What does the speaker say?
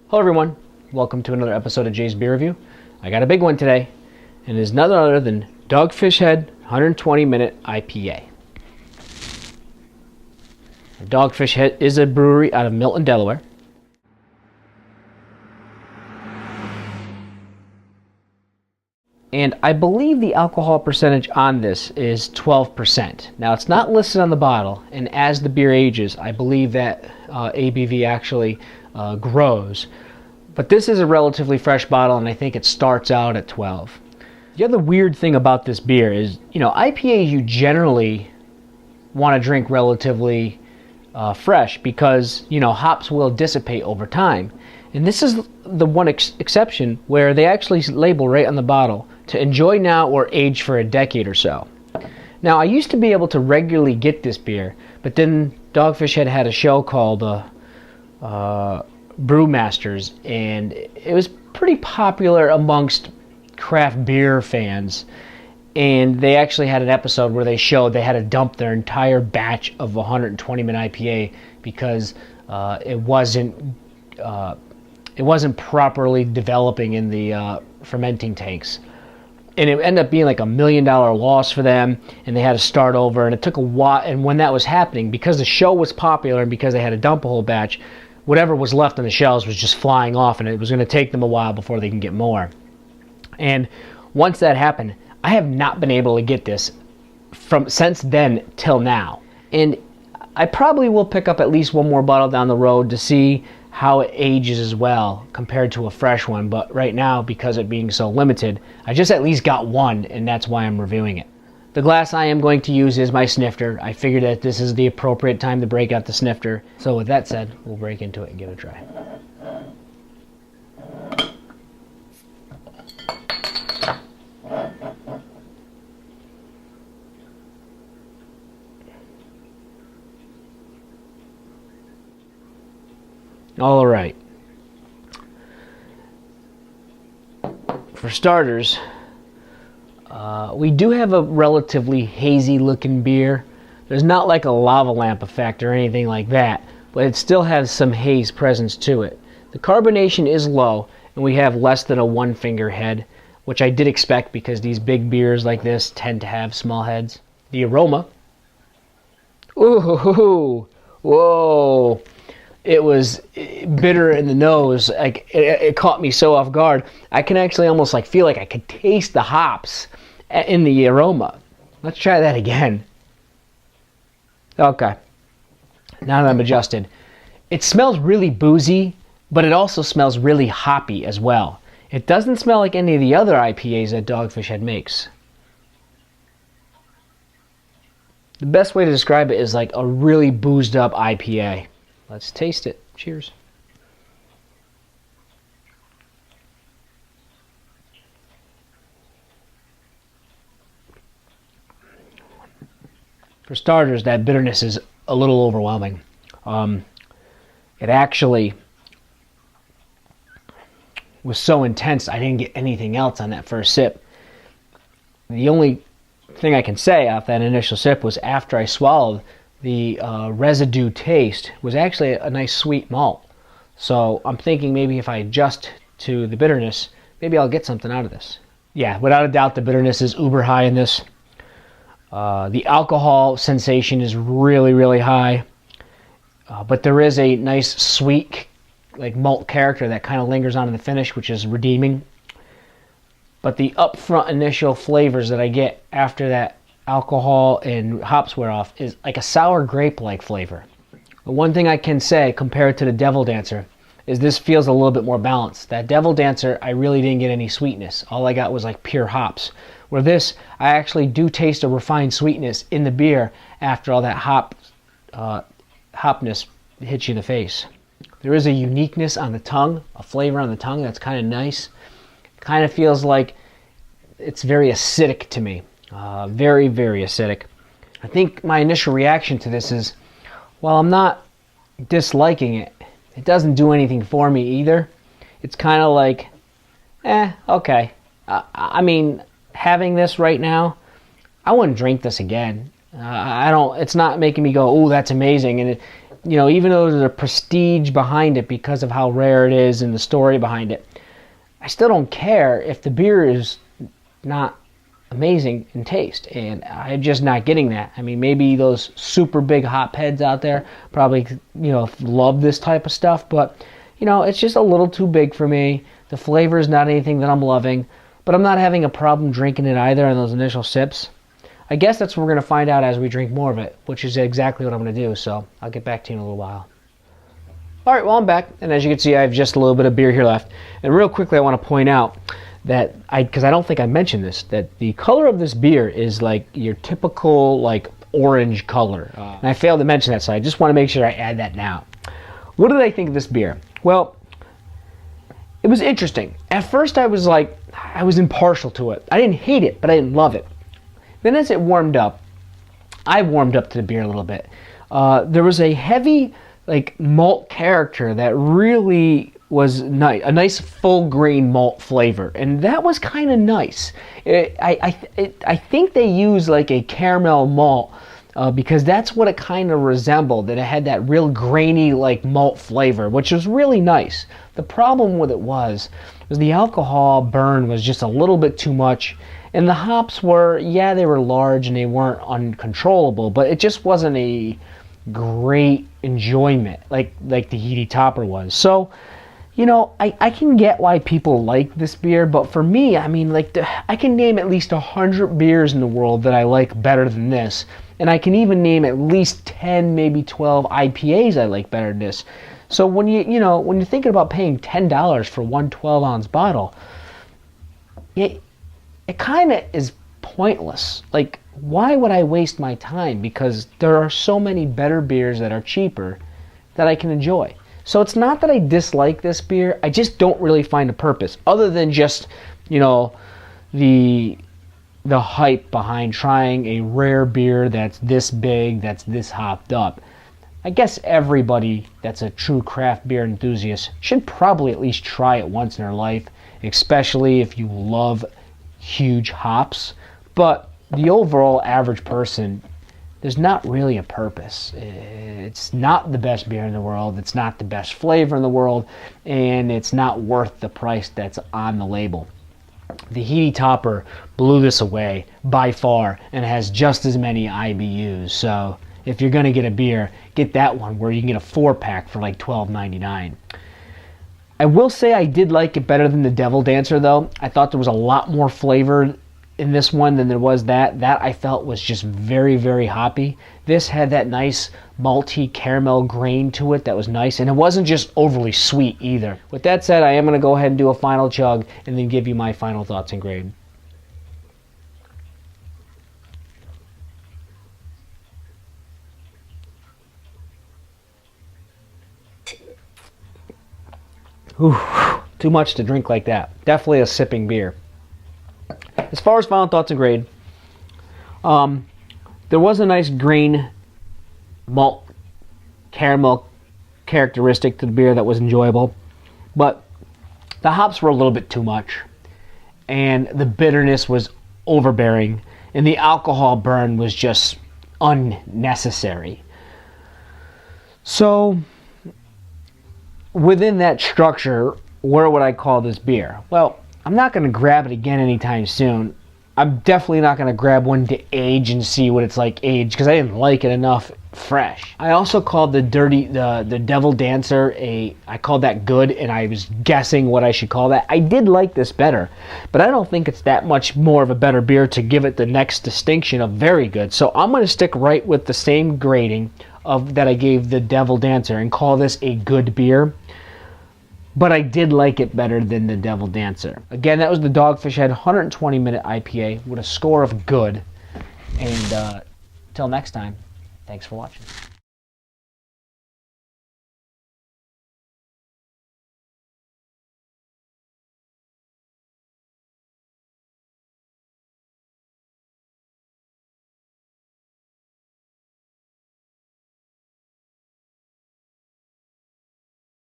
Hello everyone, welcome to another episode of Jay's Beer Review. I got a big one today, and it is none other than Dogfish Head 120-minute IPA. Dogfish Head is a brewery out of Milton, Delaware. And I believe the alcohol percentage on this is 12%. Now it's not listed on the bottle, and as the beer ages, I believe that ABV actually grows. But this is a relatively fresh bottle, and I think it starts out at 12. The other weird thing about this beer is, IPAs you generally want to drink relatively fresh because, hops will dissipate over time. And this is the one exception where they actually label right on the bottle to enjoy now or age for a decade or so. Now, I used to be able to regularly get this beer, but then Dogfish had a show called Brewmasters, and it was pretty popular amongst craft beer fans. And they actually had an episode where they showed they had to dump their entire batch of 120-minute IPA because it wasn't properly developing in the fermenting tanks. And it ended up being like $1 million loss for them, and they had to start over, and it took a while. And when that was happening, because the show was popular and because they had to dump a whole batch, whatever was left on the shelves was just flying off, and it was going to take them a while before they can get more. And once that happened, I have not been able to get this since then till now. And I probably will pick up at least one more bottle down the road to see how it ages as well compared to a fresh one, but right now, because it being so limited, I just at least got one, and that's why I'm reviewing it. The glass I am going to use is my snifter. I figured that this is the appropriate time to break out the snifter. So with that said, we'll break into it and give it a try. All right. For starters, we do have a relatively hazy looking beer. There's not like a lava lamp effect or anything like that, but it still has some haze presence to it. The carbonation is low, and we have less than a one finger head, which I did expect because these big beers like this tend to have small heads. The aroma, ooh, whoa. It was bitter in the nose. Like it caught me so off guard. I can actually almost feel like I could taste the hops in the aroma. Let's try that again. Okay. Now that I'm adjusted. It smells really boozy, but it also smells really hoppy as well. It doesn't smell like any of the other IPAs that Dogfish Head makes. The best way to describe it is like a really boozed up IPA. Let's taste it. Cheers. For starters, that bitterness is a little overwhelming. It actually was so intense I didn't get anything else on that first sip. The only thing I can say off that initial sip was after I swallowed, the residue taste was actually a nice sweet malt. So I'm thinking maybe if I adjust to the bitterness, maybe I'll get something out of this. Yeah, without a doubt the bitterness is uber high in this. The alcohol sensation is really, really high. But there is a nice sweet malt character that kind of lingers on in the finish, which is redeeming. But the upfront initial flavors that I get after that alcohol and hops wear off is like a sour grape-like flavor. The one thing I can say compared to the Devil Dancer is this feels a little bit more balanced. That Devil Dancer, I really didn't get any sweetness. All I got was like pure hops. Where this, I actually do taste a refined sweetness in the beer after all that hopness hits you in the face. There is a uniqueness on the tongue, a flavor on the tongue that's kind of nice. Kind of feels like it's very acidic to me. Very, very acidic. I think my initial reaction to this is, while I'm not disliking it, it doesn't do anything for me either. It's kind of like, okay. I mean, having this right now, I wouldn't drink this again. It's not making me go, oh, that's amazing. And you know, even though there's a prestige behind it because of how rare it is and the story behind it, I still don't care if the beer is not amazing in taste, and I'm just not getting that. I mean, maybe those super big hopheads out there probably, you know, love this type of stuff, but, you know, it's just a little too big for me. The flavor is not anything that I'm loving, but I'm not having a problem drinking it either in those initial sips. I guess that's what we're going to find out as we drink more of it, which is exactly what I'm going to do, so I'll get back to you in a little while. Alright, well, I'm back, and as you can see, I have just a little bit of beer here left. And real quickly, I want to point out that, because I don't think I mentioned this, that the color of this beer is like your typical, like, orange color. And I failed to mention that, so I just want to make sure I add that now. What did I think of this beer? Well, it was interesting. At first, I was impartial to it. I didn't hate it, but I didn't love it. Then as it warmed up, I warmed up to the beer a little bit. There was a heavy, like, malt character that really was nice, a nice full grain malt flavor, and that was kind of nice. I think they used like a caramel malt because that's what it kind of resembled, that it had that real grainy like malt flavor, which was really nice. The problem with it was the alcohol burn was just a little bit too much, and the hops were, yeah, they were large and they weren't uncontrollable, but it just wasn't a great enjoyment like the Heady Topper was. So, you know, I can get why people like this beer, but for me, I mean, like, I can name at least 100 beers in the world that I like better than this, and I can even name at least 10, maybe 12 IPAs I like better than this. So when when you're thinking about paying $10 for one 12-ounce bottle, it kind of is pointless. Like, why would I waste my time? Because there are so many better beers that are cheaper that I can enjoy. So it's not that I dislike this beer, I just don't really find a purpose, other than just, you know, the hype behind trying a rare beer that's this big, that's this hopped up. I guess everybody that's a true craft beer enthusiast should probably at least try it once in their life, especially if you love huge hops. But the overall average person, there's not really a purpose. It's not the best beer in the world, it's not the best flavor in the world, and it's not worth the price that's on the label. The Heady Topper blew this away by far and has just as many IBUs. So if you're going to get a beer, get that one where you can get a 4-pack for like $12.99. I will say I did like it better than the Devil Dancer, though. I thought there was a lot more flavor in this one than there was that. That I felt was just very, very hoppy. This had that nice malty caramel grain to it that was nice, and it wasn't just overly sweet either. With that said, I am going to go ahead and do a final chug and then give you my final thoughts and grade. Whew, too much to drink like that. Definitely a sipping beer. As far as final thoughts and grade, there was a nice grain malt caramel characteristic to the beer that was enjoyable, but the hops were a little bit too much, and the bitterness was overbearing, and the alcohol burn was just unnecessary. So, within that structure, where would I call this beer? Well, I'm not going to grab it again anytime soon. I'm definitely not going to grab one to age and see what it's like aged, because I didn't like it enough fresh. I also called the Devil Dancer I called that good, and I was guessing what I should call that. I did like this better, but I don't think it's that much more of a better beer to give it the next distinction of very good. So I'm going to stick right with the same grading that I gave the Devil Dancer and call this a good beer. But I did like it better than the Devil Dancer. Again, that was the Dogfish Head 120-minute IPA with a score of good. And till next time, thanks for watching.